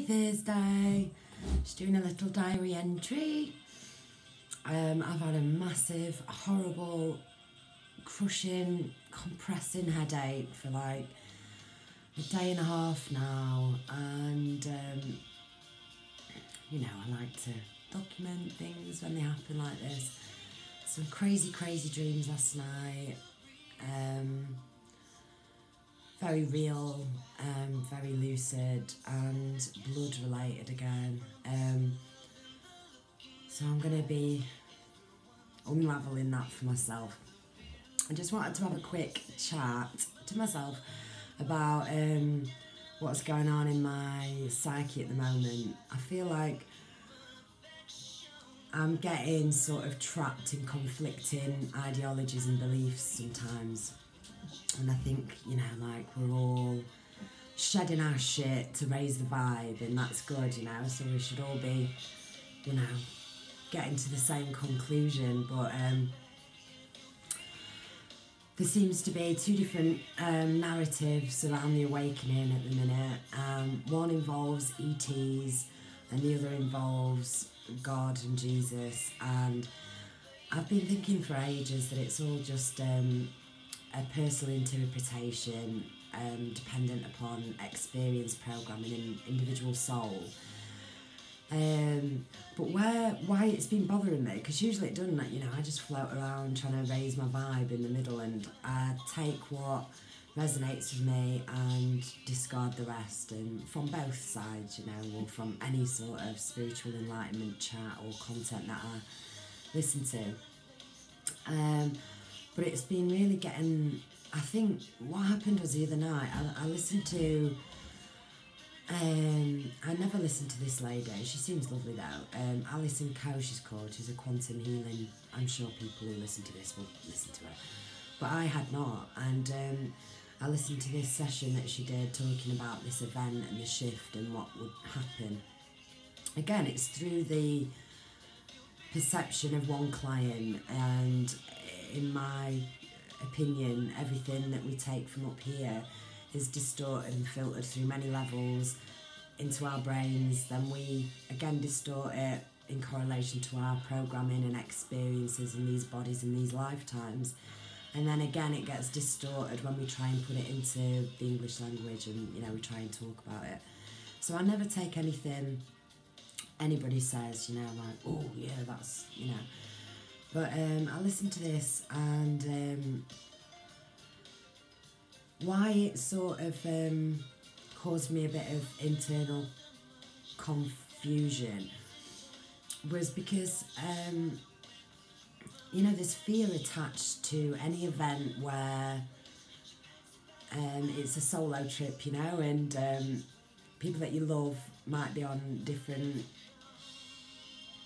Happy Thursday. Just doing a little diary entry. I've had a massive, horrible, crushing, compressing headache for like a day and a half now, and you know, I like to document things when they happen like this. Some crazy dreams last night. Very real, very lucid, and blood related again. So I'm going to be unravelling that for myself. I just wanted to have a quick chat to myself about what's going on in my psyche at the moment. I feel like I'm getting sort of trapped in conflicting ideologies and beliefs sometimes. And I think, you know, like we're all shedding our shit to raise the vibe, and that's good, you know, so we should all be, you know, getting to the same conclusion. But there seems to be two different narratives around the awakening at the minute. One involves ETs and the other involves God and Jesus, and I've been thinking for ages that it's all just a personal interpretation dependent upon experience programming in individual soul. But why it's been bothering me, because usually it doesn't, you know, I just float around trying to raise my vibe in the middle, and I take what resonates with me and discard the rest, and from both sides, you know, or from any sort of spiritual enlightenment chat or content that I listen to. But it's been really getting, I think what happened was the other night, I listened to, I never listened to this lady, she seems lovely though, Alison Coe she's called, she's a quantum healing, I'm sure people who listen to this will listen to her, but I had not, and I listened to this session that she did talking about this event and the shift and what would happen. Again, it's through the perception of one client, and in my opinion, everything that we take from up here is distorted and filtered through many levels into our brains. Then we again distort it in correlation to our programming and experiences in these bodies in these lifetimes. And then again it gets distorted when we try and put it into the English language, and you know, we try and talk about it. So I never take anything anybody says, you know, like, oh yeah, that's, you know. But I listened to this, and why it sort of caused me a bit of internal confusion was because, you know, there's fear attached to any event where it's a solo trip, you know, and people that you love might be on different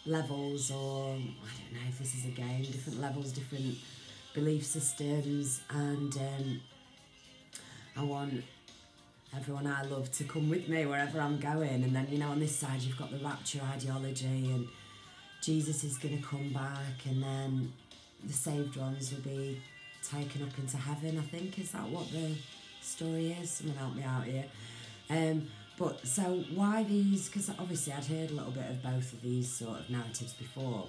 levels, or I don't know if this is a game, different levels, different belief systems, and I want everyone I love to come with me wherever I'm going. And then, you know, on this side you've got the rapture ideology, and Jesus is going to come back, and then the saved ones will be taken up into heaven, I think. Is that what the story is? Someone help me out here. But so why these, because obviously I'd heard a little bit of both of these sort of narratives before,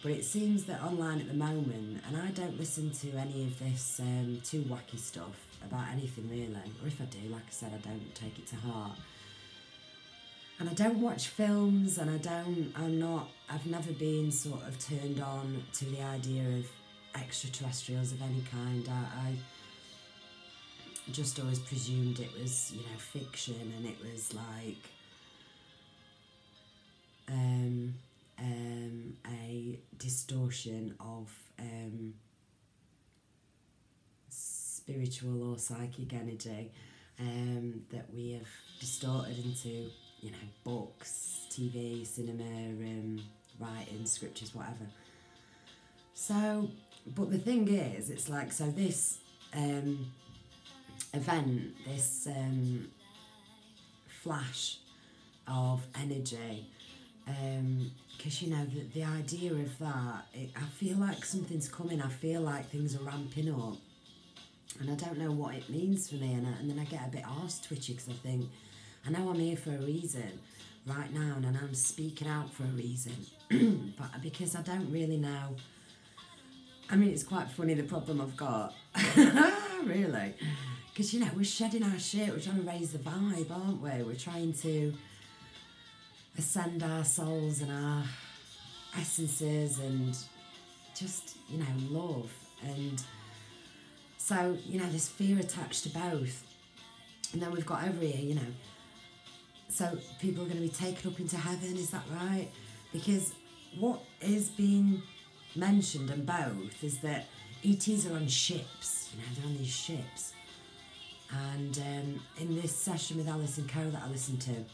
but it seems that online at the moment, and I don't listen to any of this too wacky stuff about anything really, or if I do, like I said, I don't take it to heart. And I don't watch films, and I've never been sort of turned on to the idea of extraterrestrials of any kind. I just always presumed it was, you know, fiction, and it was like a distortion of spiritual or psychic energy that we have distorted into, you know, books, TV, cinema, writing, scriptures, whatever. So, but the thing is, it's like, so this event, this flash of energy, because, you know, the idea of that, I feel like something's coming, I feel like things are ramping up, and I don't know what it means for me, and then I get a bit arse twitchy, because I think, I know I'm here for a reason right now, and I'm speaking out for a reason. But because I don't really know. I mean, it's quite funny, the problem I've got. Really. Because, you know, we're shedding our shit. We're trying to raise the vibe, aren't we? We're trying to ascend our souls and our essences and just, you know, love. And so, you know, there's fear attached to both. And then we've got over here, you know, so people are going to be taken up into heaven, is that right? Because what is being mentioned in both is that ETs are on ships, you know, they're on these ships. And in this session with Alison Coe that I listened to,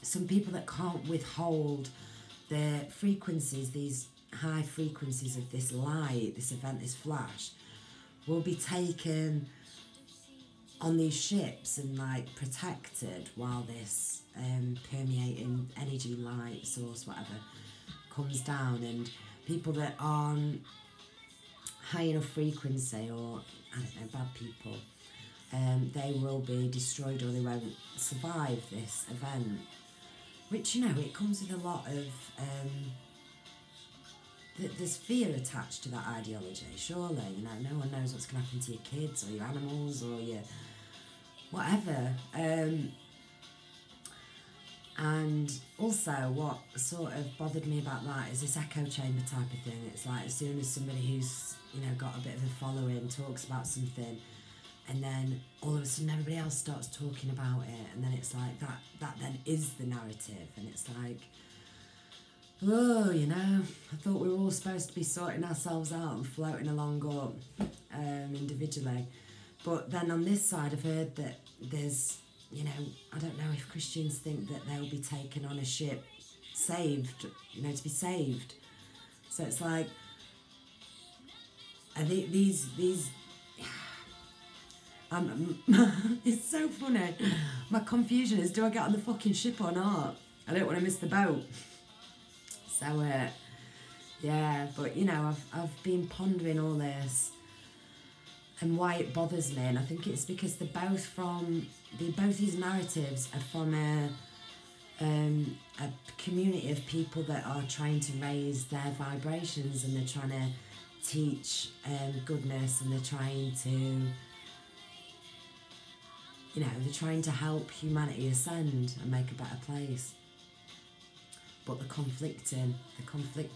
some people that can't withhold the frequencies, these high frequencies of this light, this event, this flash, will be taken on these ships and like protected while this permeating energy, light source, whatever, comes down. And people that aren't high enough frequency, or I don't know, bad people, they will be destroyed, or they won't survive this event. Which, you know, it comes with a lot of there's fear attached to that ideology, surely. You know, no one knows what's going to happen to your kids or your animals or your whatever. And also what sort of bothered me about that is this echo chamber type of thing. It's like as soon as somebody who's, you know, got a bit of a following talks about something, and then all of a sudden everybody else starts talking about it, and then it's like that then is the narrative. And it's like, oh, you know, I thought we were all supposed to be sorting ourselves out and floating along up individually. But then on this side I've heard that there's, you know, I don't know if Christians think that they'll be taken on a ship, saved, you know, to be saved. So it's like, I think these it's so funny. My confusion is, do I get on the fucking ship or not? I don't want to miss the boat. So, yeah, but, you know, I've been pondering all this and why it bothers me, and I think it's because both these narratives are from a community of people that are trying to raise their vibrations, and they're trying to teach goodness, and they're trying to, you know, they're trying to help humanity ascend and make a better place. But they're conflicting,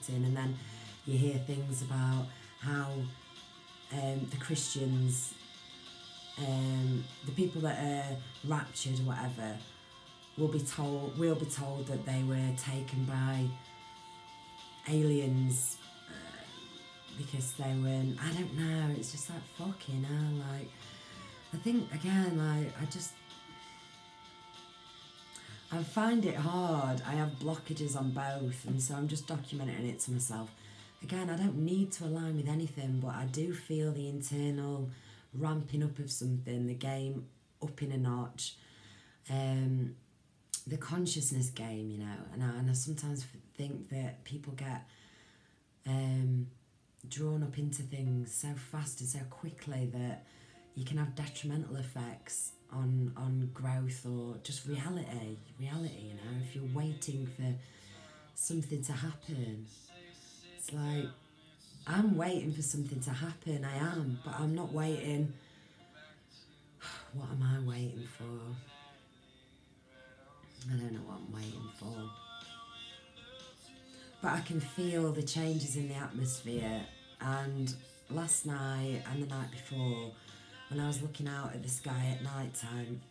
and then you hear things about how the Christians, the people that are raptured or whatever, will be told that they were taken by aliens because they were, I don't know, it's just like fucking hell. Like, I think again, like, I find it hard. I have blockages on both, and so I'm just documenting it to myself. Again, I don't need to align with anything, but I do feel the internal ramping up of something, the game up in a notch, the consciousness game, you know. And I sometimes think that people get drawn up into things so fast and so quickly that you can have detrimental effects on growth or just reality, you know. If you're waiting for something to happen, it's like, I'm waiting for something to happen, I am, but I'm not waiting. What am I waiting for? I don't know what I'm waiting for. But I can feel the changes in the atmosphere, and last night and the night before, when I was looking out at the sky at night time,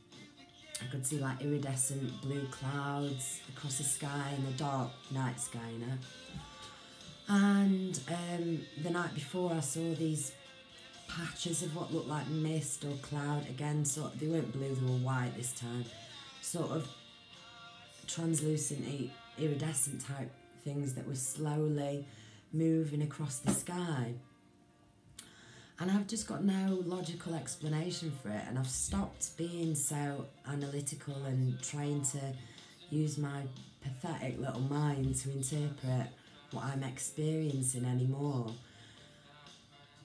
I could see like iridescent blue clouds across the sky in the dark night sky, you know. And the night before, I saw these patches of what looked like mist or cloud. Again, sort of, they weren't blue, they were white this time. Sort of translucent, iridescent type things that were slowly moving across the sky. And I've just got no logical explanation for it, and I've stopped being so analytical and trying to use my pathetic little mind to interpret what I'm experiencing anymore.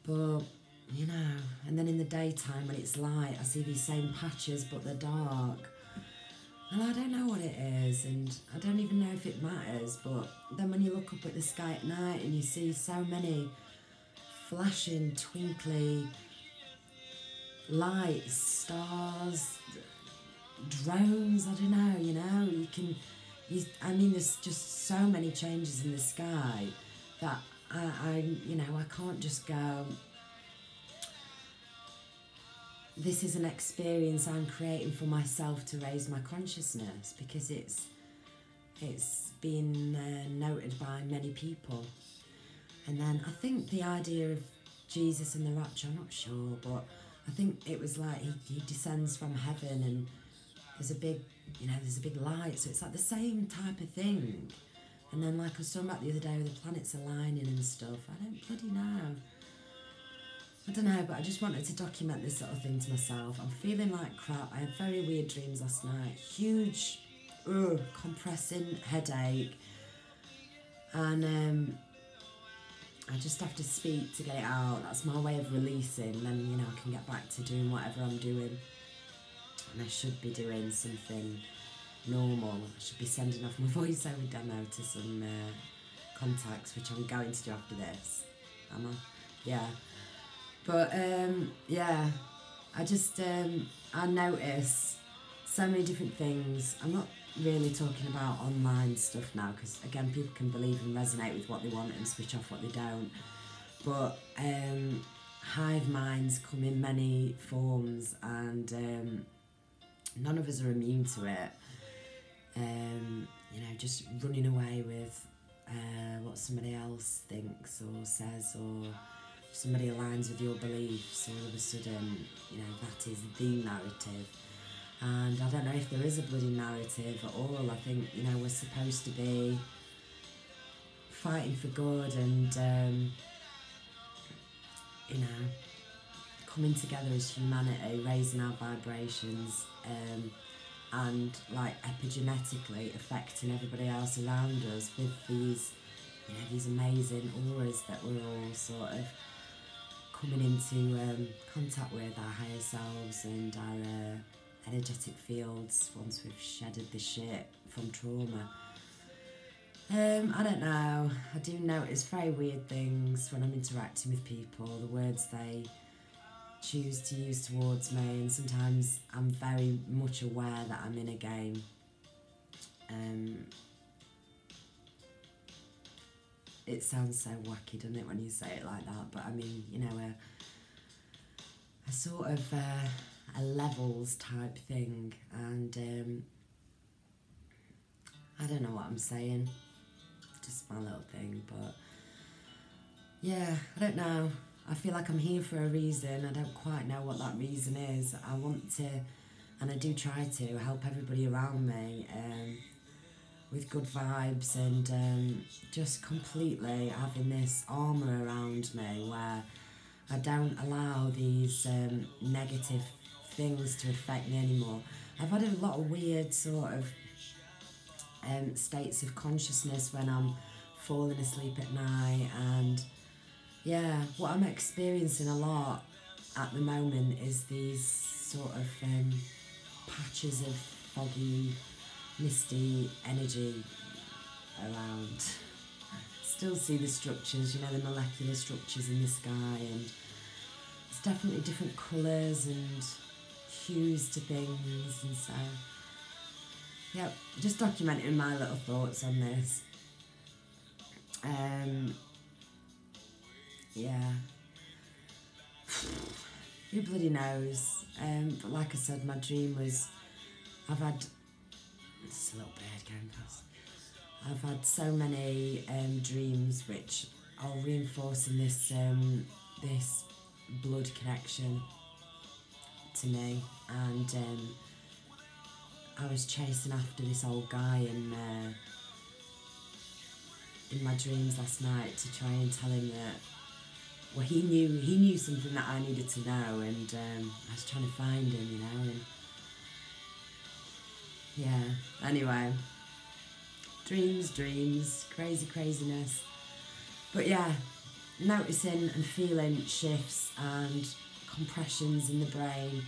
But, you know, and then in the daytime when it's light, I see these same patches, but they're dark. And I don't know what it is, and I don't even know if it matters, but then when you look up at the sky at night and you see so many flashing, twinkly lights, stars, drones, I don't know, I mean, there's just so many changes in the sky that I can't just go, this is an experience I'm creating for myself to raise my consciousness, because it's been noted by many people. And then I think the idea of Jesus and the rapture, I'm not sure, but I think it was like he descends from heaven and there's a big light, so it's like the same type of thing. And then, like I was talking about the other day with the planets aligning and stuff, I don't bloody know. I don't know, but I just wanted to document this sort of thing to myself. I'm feeling like crap. I had very weird dreams last night. Huge, compressing headache. And I just have to speak to get it out. That's my way of releasing. Then, I can get back to doing whatever I'm doing. And I should be doing something normal. I should be sending off my voiceover demo to some contacts, which I'm going to do after this. Am I? Yeah. But, I just, I notice so many different things. I'm not really talking about online stuff now, because, again, people can believe and resonate with what they want and switch off what they don't. But hive minds come in many forms, and none of us are immune to it. Just running away with what somebody else thinks or says, or somebody aligns with your beliefs, all of a sudden, that is the narrative. And I don't know if there is a bloody narrative at all. I think, we're supposed to be fighting for good and, coming together as humanity, raising our vibrations, and like epigenetically affecting everybody else around us with these amazing auras that we're all sort of coming into contact with, our higher selves and our energetic fields once we've shedded the shit from trauma. I don't know. I do notice very weird things when I'm interacting with people, the words they choose to use towards me, and sometimes I'm very much aware that I'm in a game. It sounds so wacky, doesn't it, when you say it like that? But I mean, a sort of a levels type thing, and I don't know what I'm saying. Just my little thing, but yeah, I don't know. I feel like I'm here for a reason. I don't quite know what that reason is. I want to, and I do try to, help everybody around me with good vibes, and just completely having this armour around me where I don't allow these negative things to affect me anymore. I've had a lot of weird sort of states of consciousness when I'm falling asleep at night, and yeah, what I'm experiencing a lot at the moment is these sort of patches of foggy, misty energy around. Still see the structures, the molecular structures in the sky, and it's definitely different colours and hues to things, and so yeah, just documenting my little thoughts on this. Yeah, who bloody knows? But like I said, my dream was, I've had, it's a little bird going past. I've had so many dreams which are reinforcing this this blood connection to me, and I was chasing after this old guy in my dreams last night to try and tell him that, well, he knew something that I needed to know, and I was trying to find him, and yeah, anyway, dreams, craziness, but yeah, noticing and feeling shifts and compressions in the brain,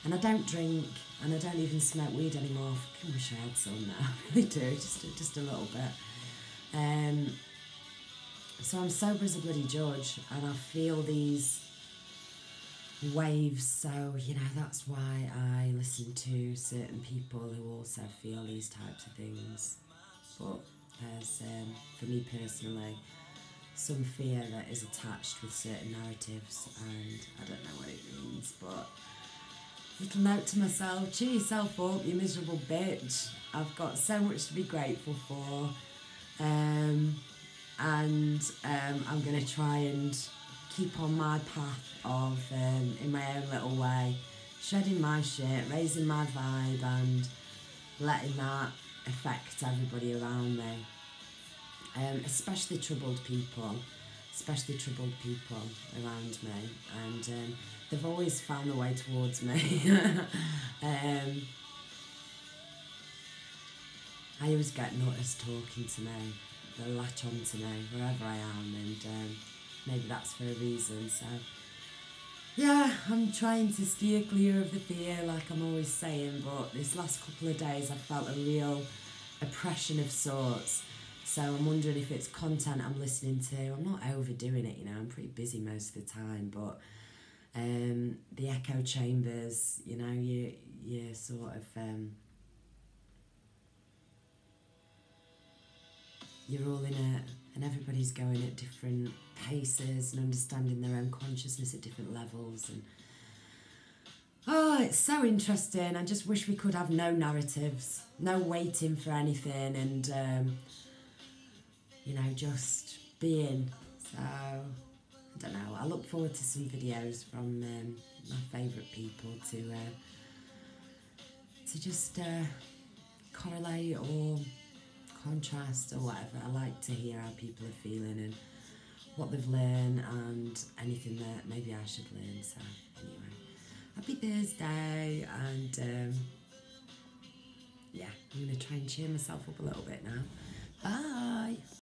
And I don't drink, and I don't even smoke weed anymore. I fucking wish I had some now. I really do, just a little bit. So I'm sober as a bloody judge, and I feel these waves. So, you know, that's why I listen to certain people who also feel these types of things. But there's, for me personally, some fear that is attached with certain narratives, and I don't know what it means, but little note to myself: cheer yourself up, you miserable bitch. I've got so much to be grateful for, and I'm going to try and keep on my path of, in my own little way, shedding my shit, raising my vibe, and letting that affect everybody around me. Especially troubled people around me, and they've always found a way towards me. I always get nutters talking to me, they latch on to me wherever I am, and maybe that's for a reason. So yeah, I'm trying to steer clear of the fear, like I'm always saying, but this last couple of days I've felt a real oppression of sorts. So I'm wondering if it's content I'm listening to. I'm not overdoing it, you know, I'm pretty busy most of the time, but the echo chambers, you know, you sort of, you're all in it, and everybody's going at different paces and understanding their own consciousness at different levels, and oh, it's so interesting. I just wish we could have no narratives, no waiting for anything, and you know, just being. So I don't know, I look forward to some videos from my favourite people to just correlate or contrast or whatever. I like to hear how people are feeling and what they've learned, and anything that maybe I should learn. So anyway, happy Thursday, and yeah, I'm going to try and cheer myself up a little bit now. Bye.